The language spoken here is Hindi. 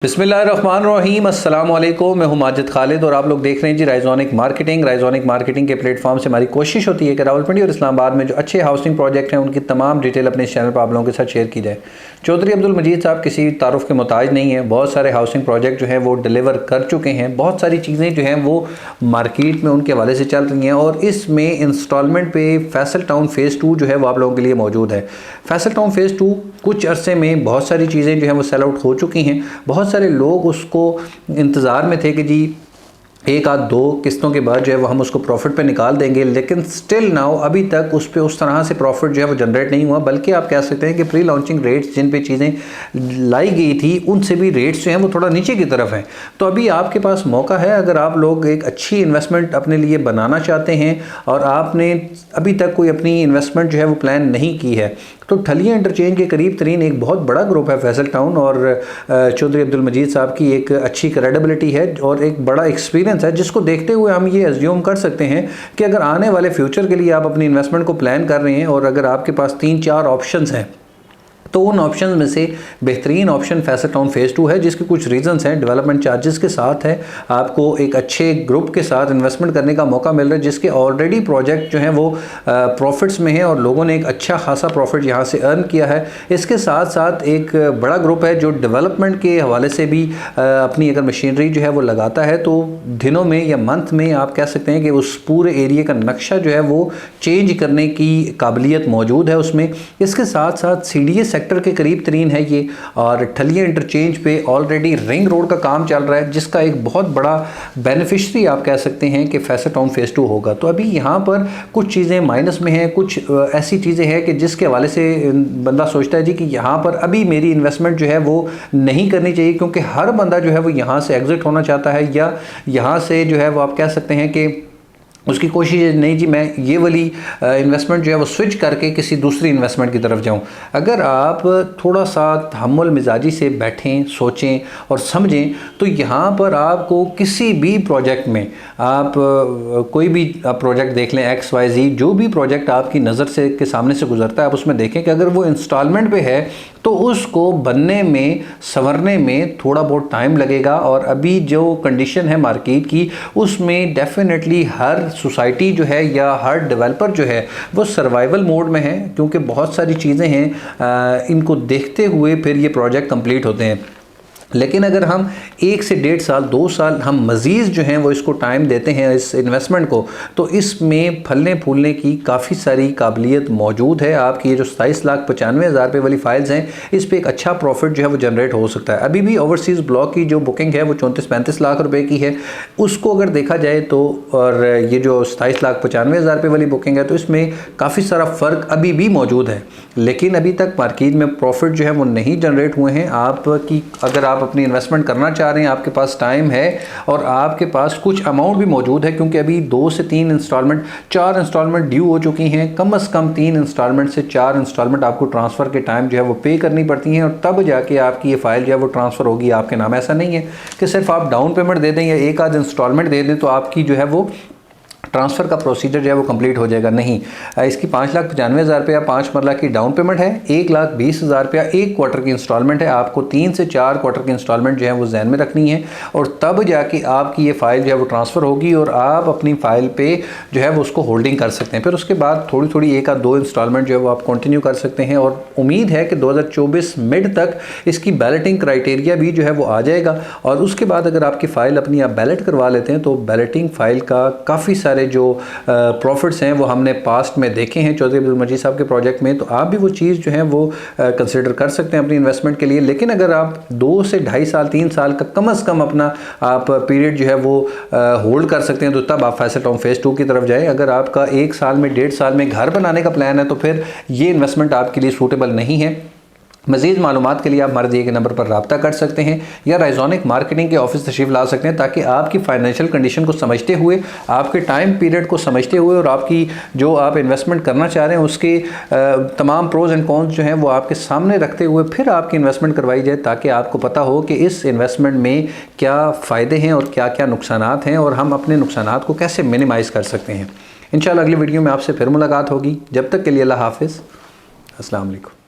बिस्मिल्लाहिर्रहमानिर्रहीम, अस्सलाम वालेकुम। मैं हूं माजिद खालिद और आप लोग देख रहे हैं जी राइजोनिक मार्केटिंग। राइजोनिक मार्केटिंग के प्लेटफॉर्म से हमारी कोशिश होती है कि रावलपिंडी और इस्लामाबाद में जो अच्छे हाउसिंग प्रोजेक्ट हैं उनकी तमाम डिटेल अपने चैनल पर आप लोगों के साथ शेयर की जाए। चौधरी अब्दुल मजीद साहब किसी तारुफ के मोहताज नहीं है। बहुत सारे हाउसिंग प्रोजेक्ट जो हैं वो डिलीवर कर चुके हैं। बहुत सारी चीज़ें जो हैं वो मार्केट में उनके हवाले से चल रही हैं और इसमें इंस्टॉलमेंट पे फैसल टाउन फ़ेज़ 2 जो है वो आप लोगों के लिए मौजूद है। फैसल टाउन फ़ेज़ 2 कुछ अरसे में बहुत सारी चीज़ें जो हैं वो सेल आउट हो चुकी हैं। बहुत सारे लोग उसको इंतज़ार में थे कि जी एक आध दो किस्तों के बाद जो है वो हम उसको प्रॉफिट पे निकाल देंगे, लेकिन स्टिल नाउ अभी तक उस पे उस तरह से प्रॉफिट जो है वो जनरेट नहीं हुआ। बल्कि आप कह सकते हैं कि प्री लॉन्चिंग रेट्स जिन पे चीज़ें लाई गई थी उनसे भी रेट्स जो हैं वो थोड़ा नीचे की तरफ हैं। तो अभी आपके पास मौका है, अगर आप लोग एक अच्छी इन्वेस्टमेंट अपने लिए बनाना चाहते हैं और आपने अभी तक कोई अपनी इन्वेस्टमेंट जो है वो प्लान नहीं की है, तो ठलिया इंटरचेंज के करीब तरीन एक बहुत बड़ा ग्रुप है फैसल टाउन और चौधरी अब्दुल मजीद साहब की एक अच्छी क्रेडिबिलिटी है और एक बड़ा एक्सपीरियंस है, जिसको देखते हुए हम ये एज्यूम कर सकते हैं कि अगर आने वाले फ्यूचर के लिए आप अपनी इन्वेस्टमेंट को प्लान कर रहे हैं और अगर आपके पास 3-4 ऑप्शंस हैं तो उन ऑप्शन में से बेहतरीन ऑप्शन फैसल टाउन फ़ेज़ 2 है, जिसके कुछ रीजंस हैं। डेवलपमेंट चार्जेस के साथ है, आपको एक अच्छे ग्रुप के साथ इन्वेस्टमेंट करने का मौका मिल रहा है जिसके ऑलरेडी प्रोजेक्ट जो हैं वो प्रॉफिट्स में है और लोगों ने एक अच्छा खासा प्रॉफिट यहाँ से अर्न किया है। इसके साथ साथ एक बड़ा ग्रुप है जो डेवलपमेंट के हवाले से भी अपनी अगर मशीनरी जो है वो लगाता है तो दिनों में या मंथ में आप कह सकते हैं कि उस पूरे एरिए का नक्शा जो है वो चेंज करने की काबिलियत मौजूद है उसमें। इसके साथ साथ CDA सेक्टर के करीब तरीन है ये और ठलिया इंटरचेंज पे ऑलरेडी रिंग रोड का काम चल रहा है, जिसका एक बहुत बड़ा बेनिफिशरी आप कह सकते हैं कि फैसल टाउन फ़ेज़ 2 होगा। तो अभी यहाँ पर कुछ चीज़ें माइनस में हैं, कुछ ऐसी चीज़ें हैं कि जिसके हवाले से बंदा सोचता है जी कि यहाँ पर अभी मेरी इन्वेस्टमेंट जो है वो नहीं करनी चाहिए, क्योंकि हर बंदा जो है वो यहाँ से एग्जिट होना चाहता है या यहाँ से जो है वो आप कह सकते हैं कि उसकी कोशिश है नहीं जी मैं ये वाली इन्वेस्टमेंट जो है वो स्विच करके किसी दूसरी इन्वेस्टमेंट की तरफ जाऊं। अगर आप थोड़ा सा तहम्मुल मिजाजी से बैठें, सोचें और समझें तो यहाँ पर आपको किसी भी प्रोजेक्ट में आप कोई भी प्रोजेक्ट देख लें, XYZ जो भी प्रोजेक्ट आपकी नज़र से के सामने से गुजरता है, आप उसमें देखें कि अगर वो इंस्टॉलमेंट पे है तो उसको बनने में, संवरने में थोड़ा बहुत टाइम लगेगा। और अभी जो कंडीशन है मार्केट की उसमें डेफिनेटली हर सोसाइटी जो है या हर डेवलपर जो है वो सर्वाइवल मोड में है, क्योंकि बहुत सारी चीज़ें हैं इनको देखते हुए फिर ये प्रोजेक्ट कंप्लीट होते हैं। लेकिन अगर हम 1 से 1.5 साल 2 साल हम मज़ीद जो हैं वो इसको टाइम देते हैं इस इन्वेस्टमेंट को, तो इसमें फलने फूलने की काफ़ी सारी काबिलियत मौजूद है। आपकी ये जो 27,95,000 रुपये वाली फ़ाइल्स हैं इस पर एक अच्छा प्रॉफिट जो है वो जनरेट हो सकता है। अभी भी ओवरसीज़ ब्लॉक की जो बुकिंग है वो 34-35 लाख रुपये की है, उसको अगर देखा जाए तो, और ये जो 27,95,000 रुपये वाली बुकिंग है तो इसमें काफ़ी सारा फ़र्क अभी भी मौजूद है। लेकिन अभी तक मार्केट में प्रॉफिट जो है वो नहीं जनरेट हुए हैं। आपकी अगर आप अपनी इन्वेस्टमेंट करना चाह रहे हैं, आपके पास टाइम है और आपके पास कुछ अमाउंट भी मौजूद है, क्योंकि अभी 2 से 3 इंस्टॉलमेंट, 4 इंस्टॉलमेंट ड्यू हो चुकी हैं। कम से कम 3 इंस्टॉलमेंट से 4 इंस्टॉलमेंट आपको ट्रांसफ़र के टाइम जो है वो पे करनी पड़ती हैं और तब जाके आपकी ये फ़ाइल जो है वो ट्रांसफ़र होगी आपके नाम। ऐसा नहीं है कि सिर्फ आप डाउन पेमेंट दे दें या एक आध इंस्टॉलमेंट दे दें तो आपकी जो है वो ट्रांसफ़र का प्रोसीजर जो है वो कंप्लीट हो जाएगा। नहीं, इसकी 5,95,000 रुपया 5 मरला की डाउन पेमेंट है, 1,20,000 रुपया 1 क्वार्टर की इंस्टॉलमेंट है। आपको 3 से 4 क्वार्टर की इंस्टॉलमेंट जो है वो ज़हन में रखनी है और तब जाके आपकी ये फ़ाइल जो है वो ट्रांसफ़र होगी और आप अपनी फ़ाइल पे जो है वो उसको होल्डिंग कर सकते हैं। फिर उसके बाद थोड़ी थोड़ी 1 या 2 इंस्टॉलमेंट जो है वो आप कंटिन्यू कर सकते हैं और उम्मीद है कि 2024 मिड तक इसकी बैलेटिंग क्राइटेरिया भी जो है वो आ जाएगा। और उसके बाद अगर आपकी फ़ाइल अपनी आप बैलेट करवा लेते हैं तो बैलेटिंग फ़ाइल का काफ़ी सारे जो प्रॉफिट्स हैं वो हमने पास्ट में देखे हैं चौधरी अब्दुल मजीद साहब के प्रोजेक्ट में, तो आप भी वो चीज़ जो है वो कंसिडर कर सकते हैं अपनी इन्वेस्टमेंट के लिए। लेकिन अगर आप 2 से 2.5 साल 3 साल का कम से कम अपना आप पीरियड जो है वो होल्ड कर सकते हैं तो तब आप फैसल टाउन फ़ेज़ 2 की तरफ जाएं। अगर आपका 1 साल में 1.5 साल में घर बनाने का प्लान है तो फिर ये इन्वेस्टमेंट आपके लिए सूटेबल नहीं है। मज़ीद मालूमात के लिए आप हमारे दिए गए नंबर पर रब्ता कर सकते हैं या राइजोनिक मार्केटिंग के ऑफिस तशरीफ़ ला सकते हैं, ताकि आपकी फाइनेंशियल कंडीशन को समझते हुए, आपके टाइम पीरियड को समझते हुए और आपकी जो आप इन्वेस्टमेंट करना चाह रहे हैं उसके तमाम प्रोज एंड कॉन्स जो हैं वो आपके सामने रखते हुए फिर आपकी इन्वेस्टमेंट करवाई जाए, ताकि आपको पता हो कि इस इन्वेस्टमेंट में क्या फ़ायदे हैं और क्या क्या नुकसानात हैं और हम अपने नुकसानात को कैसे मिनिमाइज़ कर सकते हैं। इंशाल्लाह अगली वीडियो में आपसे फिर मुलाकात होगी। जब तक के लिए अल्लाह हाफ़िज़, अस्सलाम वालेकुम।